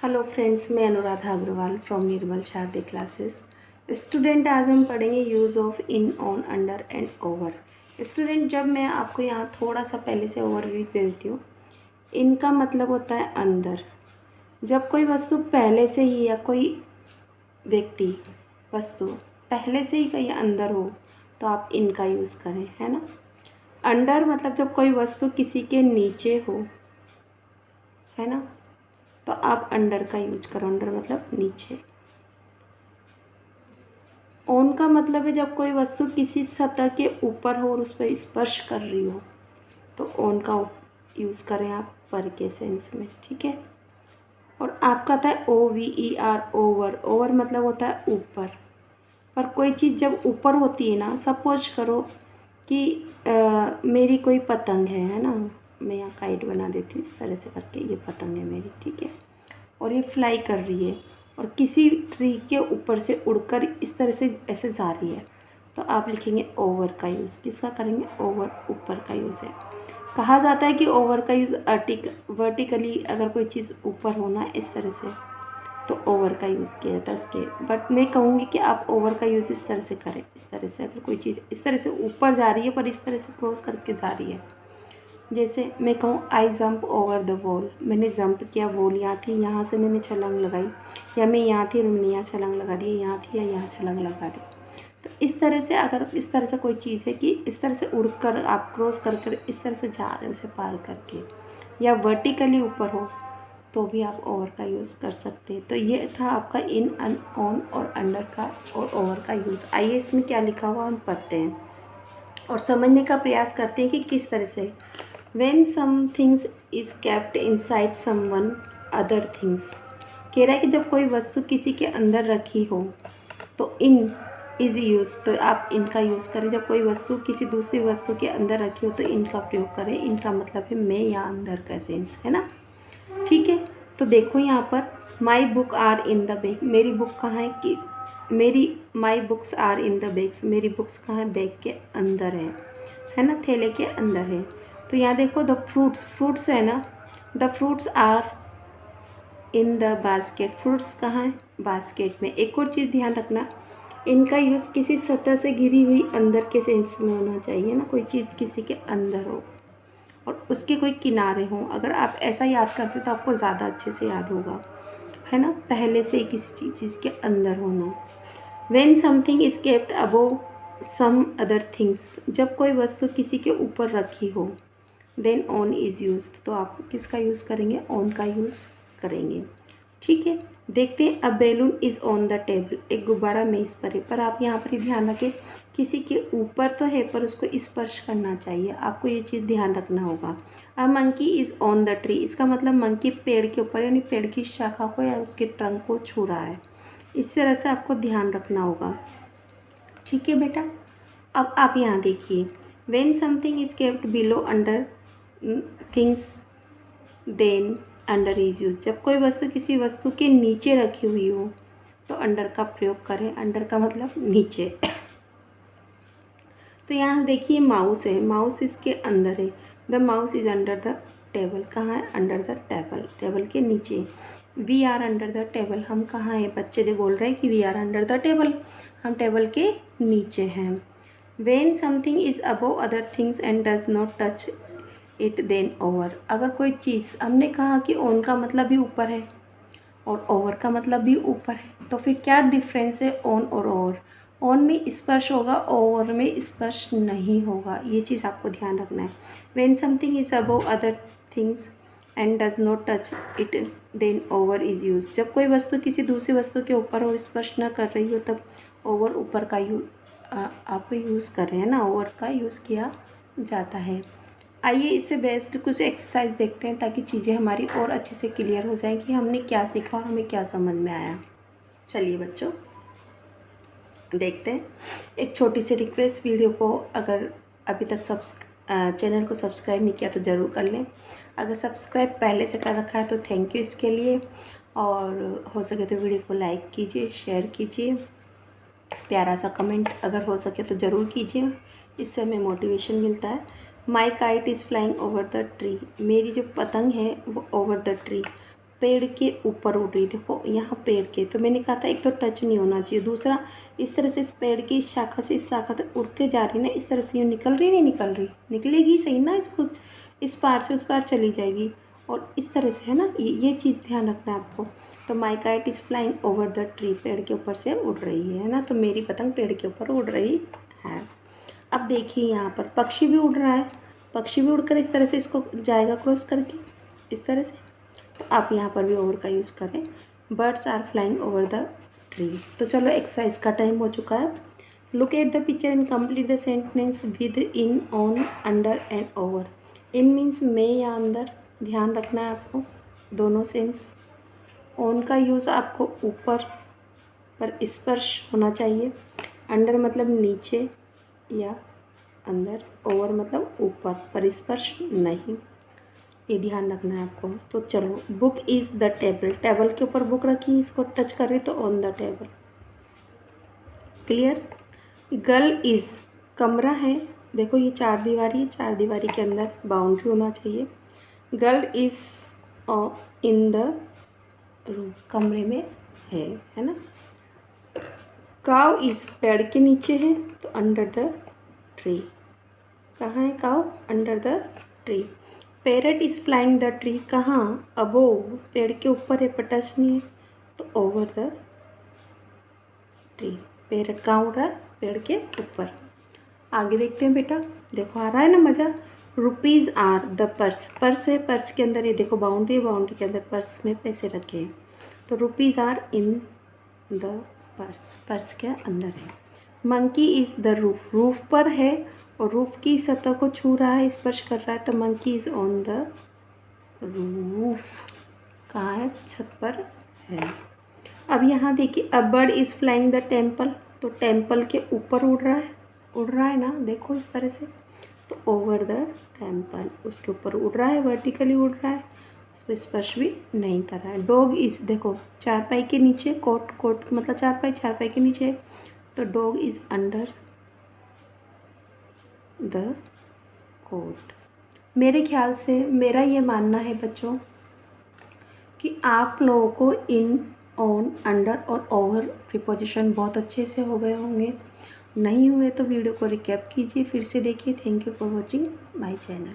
Hello friends, मैं Anuradha Agarwal from Nirmal Sharde classes. Student, आज हम पढ़ेंगे use of in, on, under and over. Student, जब मैं आपको यहाँ थोड़ा सा पहले से ओवरव्यू दे देती हूँ। इनका मतलब होता है अंदर। जब कोई वस्तु पहले से ही या कोई व्यक्ति वस्तु पहले से ही कहीं अंदर हो तो आप इनका यूज़ करें, है ना। अंडर मतलब जब कोई वस्तु किसी के नीचे हो, है ना, तो आप अंडर का यूज करो। अंडर मतलब नीचे। ऑन का मतलब है जब कोई वस्तु किसी सतह के ऊपर हो और उस पर स्पर्श कर रही हो तो ऑन का यूज़ करें आप पर के सेंस में, ठीक है। और आपका आता है OVER, ओवर। ओवर मतलब होता है ऊपर। पर कोई चीज़ जब ऊपर होती है ना, सपोज करो कि मेरी कोई पतंग है ना। मैं यहाँ काइट बना देती हूँ इस तरह से करके, ये पतंग है मेरी, ठीक है। और ये फ्लाई कर रही है और किसी ट्री के ऊपर से उड़कर इस तरह से ऐसे जा रही है तो आप लिखेंगे ओवर का यूज़। किसका करेंगे? ओवर, ऊपर का यूज़ है। कहा जाता है कि ओवर का यूज़ वर्टिकली, अगर कोई चीज़ ऊपर होना इस तरह से तो ओवर का यूज़ किया जाता है उसके। बट मैं कहूँगी कि आप ओवर का यूज़ इस तरह से करें। इस तरह से अगर कोई चीज़ इस तरह से ऊपर जा रही है पर इस तरह से क्रॉस करके जा रही है, जैसे मैं कहूँ I jump over the wall, मैंने जंप किया, वॉल यहाँ थी, यहाँ से मैंने छलांग लगाई, या मैं यहाँ थी और मैंने यहाँ छलांग लगा दी, यहाँ थी या यहाँ छलांग लगा दी। तो इस तरह से अगर इस तरह से कोई चीज़ है कि इस तरह से उड़कर आप क्रॉस कर कर इस तरह से जा रहे हो उसे पार करके, या वर्टिकली ऊपर हो तो भी आप ओवर का यूज़ कर सकते हैं। तो ये था आपका इन, ऑन और अंडर का और ओवर का यूज़। आइए इसमें क्या लिखा हुआ हम पढ़ते हैं और समझने का प्रयास करते हैं कि किस तरह से। When some things is kept inside someone other things, कह रहा है कि जब कोई वस्तु किसी के अंदर रखी हो तो इन इज़ यूज, तो आप इनका यूज़ करें। जब कोई वस्तु किसी दूसरी वस्तु के अंदर रखी हो तो इनका प्रयोग करें। इनका मतलब है मैं या अंदर का सेंस, है ना, ठीक है। तो देखो यहाँ पर my book are in the bag, मेरी बुक कहाँ है कि my books are in the bags, मेरी बुक्स कहाँ है? बैग के अंदर है ना, थैले के अंदर है। तो यहाँ देखो द फ्रूट्स है ना, the fruits are in the basket, fruits कहाँ है? बास्केट में। एक और चीज़ ध्यान रखना, इनका यूज़ किसी सतह से घिरी हुई अंदर के सेंस में होना चाहिए ना। कोई चीज़ किसी के अंदर हो और उसके कोई किनारे हों, अगर आप ऐसा याद करते तो आपको ज़्यादा अच्छे से याद होगा, है ना। पहले से ही किसी चीज़ के अंदर होना। When something is kept above some other things, जब कोई वस्तु किसी के ऊपर रखी हो, देन ऑन इज़ यूज, तो आप किसका यूज़ करेंगे? ऑन का यूज़ करेंगे, ठीक है। देखते हैं, a balloon is on the table, एक गुब्बारा मेज़ पर है। पर आप यहाँ पर ही ध्यान रखें किसी के ऊपर तो है पर उसको स्पर्श करना चाहिए, आपको ये चीज़ ध्यान रखना होगा। A monkey is on the tree, इसका मतलब मंकी पेड़ के ऊपर यानी पेड़ की शाखा को या उसके ट्रंक को छू रहा है। इस तरह से आपको ध्यान रखना होगा, ठीक है बेटा। अब आप यहाँ देखिए, when something is kept below under things then under is use, जब कोई वस्तु किसी वस्तु के नीचे रखी हुई हो तो अंडर का प्रयोग करें। अंडर का मतलब नीचे। तो यहाँ देखिए माउस है, माउस इसके अंदर है। The mouse is under the table, कहाँ है? अंडर द टेबल, टेबल के नीचे। We are under the table, हम कहाँ हैं? बच्चे दे बोल रहे हैं कि we are under the table, हम टेबल के नीचे हैं। When something is above other things and does not touch it then over, अगर कोई चीज़, हमने कहा कि ऑन का मतलब भी ऊपर है और ओवर का मतलब भी ऊपर है, तो फिर क्या डिफरेंस है ऑन और ओवर? ऑन में स्पर्श होगा, ओवर में स्पर्श नहीं होगा, ये चीज़ आपको ध्यान रखना है। When something is above other things and does not touch it then over is use, जब कोई वस्तु किसी दूसरी वस्तु के ऊपर और स्पर्श न कर रही हो तब ओवर, ऊपर का आप यूज़ कर रहे हैं ना, ओवर का यूज़ किया जाता है। आइए इससे बेस्ट कुछ एक्सरसाइज देखते हैं ताकि चीज़ें हमारी और अच्छे से क्लियर हो जाएं कि हमने क्या सीखा और हमें क्या समझ में आया। चलिए बच्चों देखते हैं। एक छोटी सी रिक्वेस्ट, वीडियो को अगर अभी तक चैनल को सब्सक्राइब नहीं किया तो ज़रूर कर लें। अगर सब्सक्राइब पहले से कर रखा है तो थैंक यू इसके लिए, और हो सके तो वीडियो को लाइक कीजिए, शेयर कीजिए, प्यारा सा कमेंट अगर हो सके तो ज़रूर कीजिए, इससे हमें मोटिवेशन मिलता है। My kite is flying over the tree, मेरी जो पतंग है वो ओवर द ट्री, पेड़ के ऊपर उड़ रही। देखो यहाँ पेड़ के, तो मैंने कहा था एक तो टच नहीं होना चाहिए, दूसरा इस तरह से इस पेड़ की इस शाखा से इस शाखा तक उड़ के जा रही ना, इस तरह से यूँ निकल रही नहीं निकल रही, निकलेगी सही ना, इसको इस पार से उस पार चली जाएगी और इस तरह से है ना, ये चीज़ ध्यान रखना है आपको। तो my kite is flying over the tree, पेड़ के ऊपर से उड़ रही है ना, तो मेरी पतंग पेड़ के ऊपर उड़ रही है। अब देखिए यहाँ पर पक्षी भी उड़ रहा है, पक्षी भी उड़कर इस तरह से इसको जाएगा क्रॉस करके इस तरह से, तो आप यहाँ पर भी ओवर का यूज़ करें। Birds are flying over the tree. तो चलो एक्सरसाइज का टाइम हो चुका है। Look at the picture and complete the sentence with in, on, under and over. In means में या अंदर, ध्यान रखना है आपको दोनों सेंस। ऑन का यूज़ आपको ऊपर पर स्पर्श होना चाहिए, अंडर मतलब नीचे या अंदर, ओवर मतलब ऊपर पर स्पर्श नहीं, ये ध्यान रखना है आपको। तो चलो, book is the table, table के ऊपर बुक रखी, इसको टच कर रही तो on the table, clear. Girl is, कमरा है, देखो ये चार दीवारी, चार दीवारी के अंदर बाउंड्री होना चाहिए। Girl is in the room, कमरे में है ना। काव इज़, पेड़ के नीचे है तो अंडर द ट्री, कहाँ है काव, under the tree. Parrot is flying the tree, कहाँ, अबोव, पेड़ के ऊपर है पर टच नहीं है तो ओवर द ट्री। पैरट कहाँ उड़ रहा है, पेड़ के ऊपर। आगे देखते हैं बेटा, देखो आ रहा है ना मज़ा। Rupees are the purse, purse है, पर्स के अंदर ये देखो बाउंड्री है, बाउंड्री के अंदर पर्स में पैसे रखे हैं, तो rupees are in the purse, purse के अंदर है। Monkey is the roof, roof पर है और रूफ की सतह को छू रहा है, स्पर्श कर रहा है, तो monkey is on the roof, कहाँ है, छत पर है। अब यहाँ देखिए, a bird is flying the temple, तो टेम्पल के ऊपर उड़ रहा है ना, देखो इस तरह से, तो ओवर द टेम्पल, उसके ऊपर उड़ रहा है, वर्टिकली उड़ रहा है, उसको स्पर्श भी नहीं कर रहा है। डॉग इज़, देखो चारपाई के नीचे, कोट, कोट मतलब चारपाई, चारपाई के नीचे, तो dog is under the cot. मेरे ख्याल से, मेरा ये मानना है बच्चों कि आप लोगों को इन, ऑन, अंडर और ओवर प्रीपोजिशन बहुत अच्छे से हो गए होंगे। नहीं हुए तो वीडियो को रिकैप कीजिए, फिर से देखिए। Thank you for watching my channel.